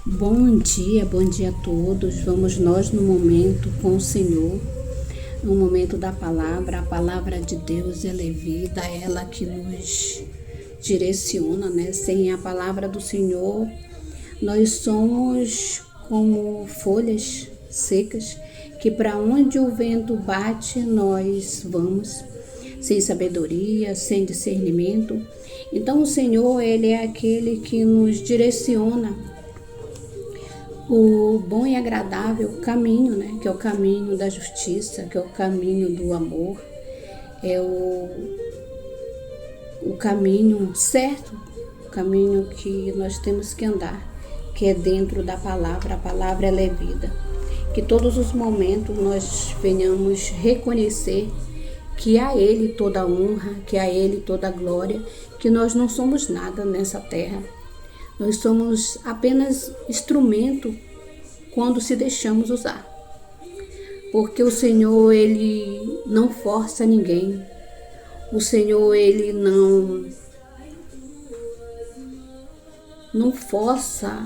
Bom dia a todos. Vamos nós no momento com o Senhor, no momento da palavra. A palavra de Deus, ela é vida, ela que nos direciona, né? Sem a palavra do Senhor, nós somos como folhas secas, que para onde o vento bate, nós vamos, sem sabedoria, sem discernimento. Então o Senhor, ele é aquele que nos direciona o bom e agradável caminho, né? Que é o caminho da justiça, que é o caminho do amor, é o caminho certo, o caminho que nós temos que andar, que é dentro da palavra. A palavra, ela é vida. Que todos os momentos nós venhamos reconhecer que a Ele toda a honra, que a Ele toda a glória, que nós não somos nada nessa terra. Nós somos apenas instrumento quando se deixamos usar. Porque o Senhor, ele não força ninguém. O Senhor, ele não força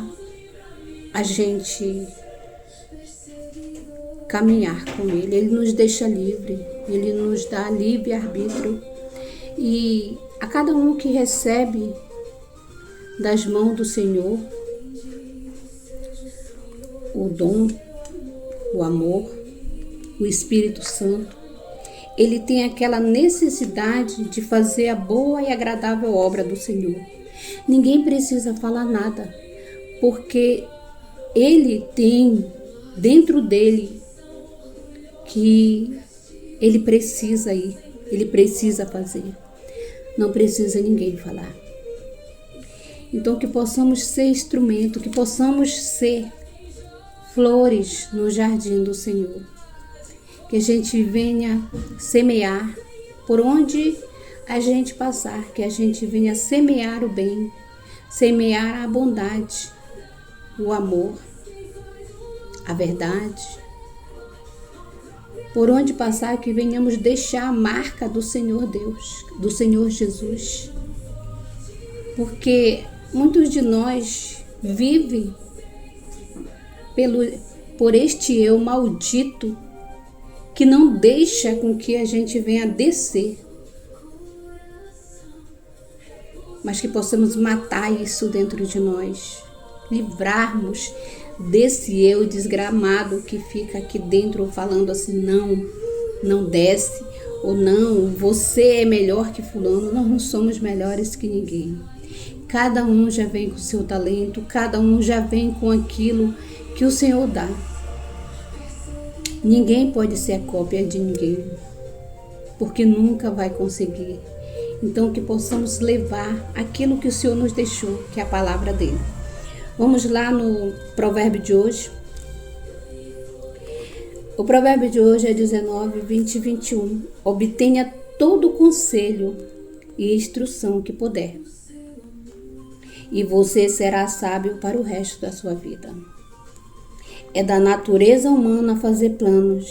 a gente caminhar com Ele. Ele nos deixa livre, Ele nos dá livre-arbítrio. E a cada um que recebe das mãos do Senhor o dom, o amor, o Espírito Santo, ele tem aquela necessidade de fazer a boa e agradável obra do Senhor. Ninguém precisa falar nada, porque ele tem dentro dele que ele precisa ir, ele precisa fazer. Não precisa ninguém falar. Então que possamos ser instrumento, que possamos ser flores no jardim do Senhor. Que a gente venha semear por onde a gente passar, que a gente venha semear o bem, semear a bondade, o amor, a verdade. Por onde passar, que venhamos deixar a marca do Senhor Deus, do Senhor Jesus. Porque muitos de nós vivem por este eu maldito que não deixa com que a gente venha descer. Mas que possamos matar isso dentro de nós, livrarmos desse eu desgramado que fica aqui dentro falando assim, não desce, ou não, você é melhor que fulano. Nós não somos melhores que ninguém. Cada um já vem com o seu talento, cada um já vem com aquilo que o Senhor dá. Ninguém pode ser a cópia de ninguém, porque nunca vai conseguir. Então que possamos levar aquilo que o Senhor nos deixou, que é a palavra dele. Vamos lá no provérbio de hoje. O provérbio de hoje é 19, 20 e 21. Obtenha todo o conselho e instrução que puder, e você será sábio para o resto da sua vida. É da natureza humana fazer planos,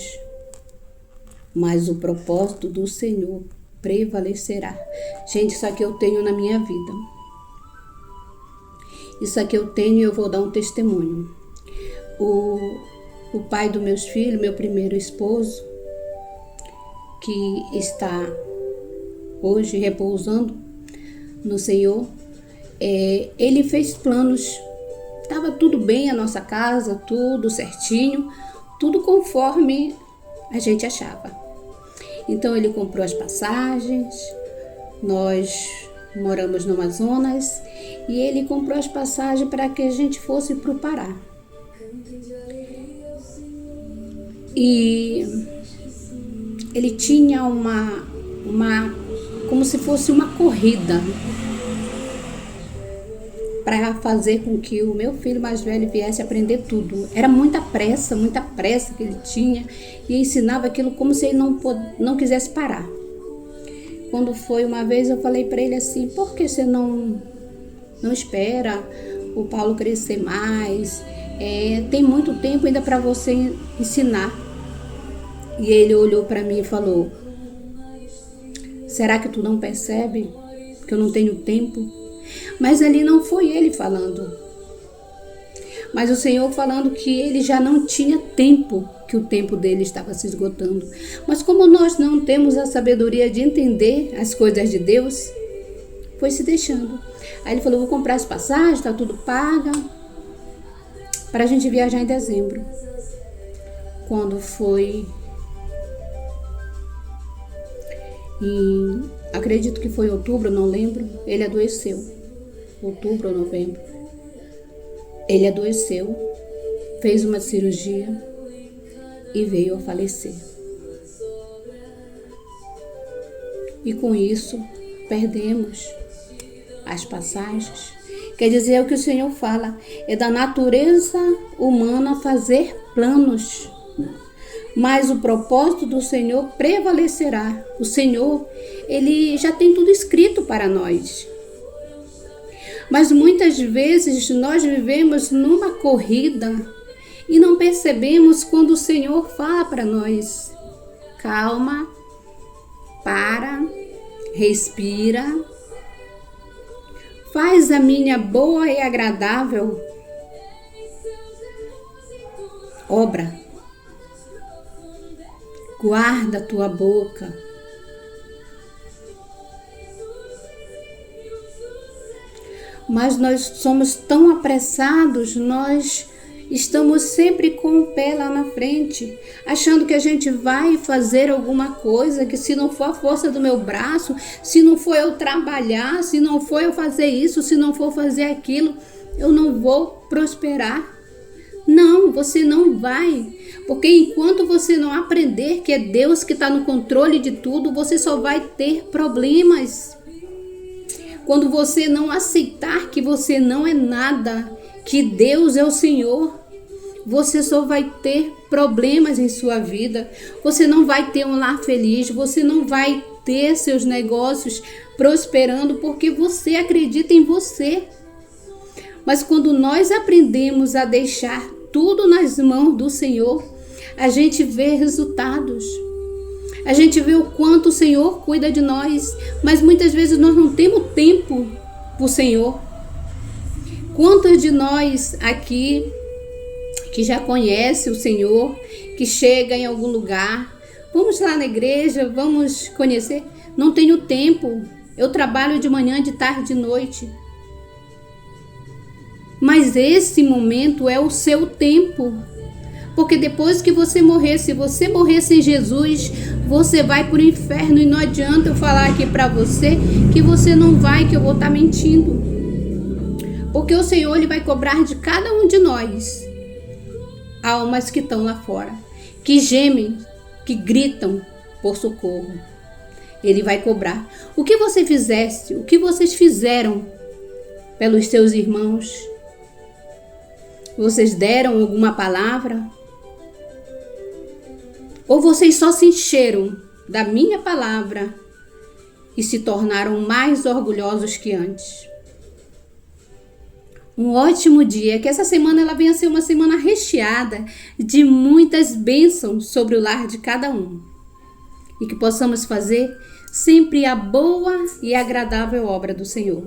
mas o propósito do Senhor prevalecerá. Gente, isso aqui eu tenho na minha vida. Isso aqui eu tenho e eu vou dar um testemunho. O pai dos meus filhos, meu primeiro esposo, que está hoje repousando no Senhor, ele fez planos. Estava tudo bem a nossa casa, tudo certinho, tudo conforme a gente achava. Então ele comprou as passagens, nós moramos no Amazonas, e ele comprou as passagens para que a gente fosse para o Pará. E ele tinha como se fosse uma corrida para fazer com que o meu filho mais velho viesse aprender tudo. Era muita pressa que ele tinha, e ensinava aquilo como se ele não quisesse parar. Quando foi uma vez, eu falei para ele assim, por que você não espera o Paulo crescer mais? Tem muito tempo ainda para você ensinar. E ele olhou para mim e falou, será que tu não percebe que eu não tenho tempo? Mas ali não foi ele falando. Mas o Senhor falando que ele já não tinha tempo, que o tempo dele estava se esgotando. Mas como nós não temos a sabedoria de entender as coisas de Deus, foi se deixando. Aí ele falou, vou comprar as passagens, tá tudo paga, para a gente viajar em dezembro. Quando foi, acredito que foi outubro, não lembro, ele adoeceu. Outubro ou novembro. Ele adoeceu, fez uma cirurgia e veio a falecer. E com isso, perdemos as passagens. Quer dizer, é o que o Senhor fala, é da natureza humana fazer planos, mas o propósito do Senhor prevalecerá. O Senhor, ele já tem tudo escrito para nós. Mas muitas vezes nós vivemos numa corrida e não percebemos quando o Senhor fala para nós, calma, para, respira, faz a minha boa e agradável obra, guarda a tua boca. Mas nós somos tão apressados, nós estamos sempre com o pé lá na frente, achando que a gente vai fazer alguma coisa, que se não for a força do meu braço, se não for eu trabalhar, se não for eu fazer isso, se não for fazer aquilo, eu não vou prosperar. Não, você não vai, porque enquanto você não aprender que é Deus que está no controle de tudo, você só vai ter problemas. Quando você não aceitar que você não é nada, que Deus é o Senhor, você só vai ter problemas em sua vida. Você não vai ter um lar feliz, você não vai ter seus negócios prosperando porque você acredita em você. Mas quando nós aprendemos a deixar tudo nas mãos do Senhor, a gente vê resultados. A gente vê o quanto o Senhor cuida de nós, mas muitas vezes nós não temos tempo para o Senhor. Quantos de nós aqui que já conhece o Senhor, que chega em algum lugar, vamos lá na igreja, vamos conhecer, não tenho tempo, eu trabalho de manhã, de tarde, de noite. Mas esse momento é o seu tempo. Porque depois que você morrer, se você morrer sem Jesus, você vai para o inferno. E não adianta eu falar aqui para você que você não vai, que eu vou estar mentindo. Porque o Senhor, ele vai cobrar de cada um de nós almas que estão lá fora, que gemem, que gritam por socorro. Ele vai cobrar. O que você fizeste, o que vocês fizeram pelos seus irmãos? Vocês deram alguma palavra? Ou vocês só se encheram da minha palavra e se tornaram mais orgulhosos que antes? Um ótimo dia, que essa semana ela venha ser uma semana recheada de muitas bênçãos sobre o lar de cada um. E que possamos fazer sempre a boa e agradável obra do Senhor.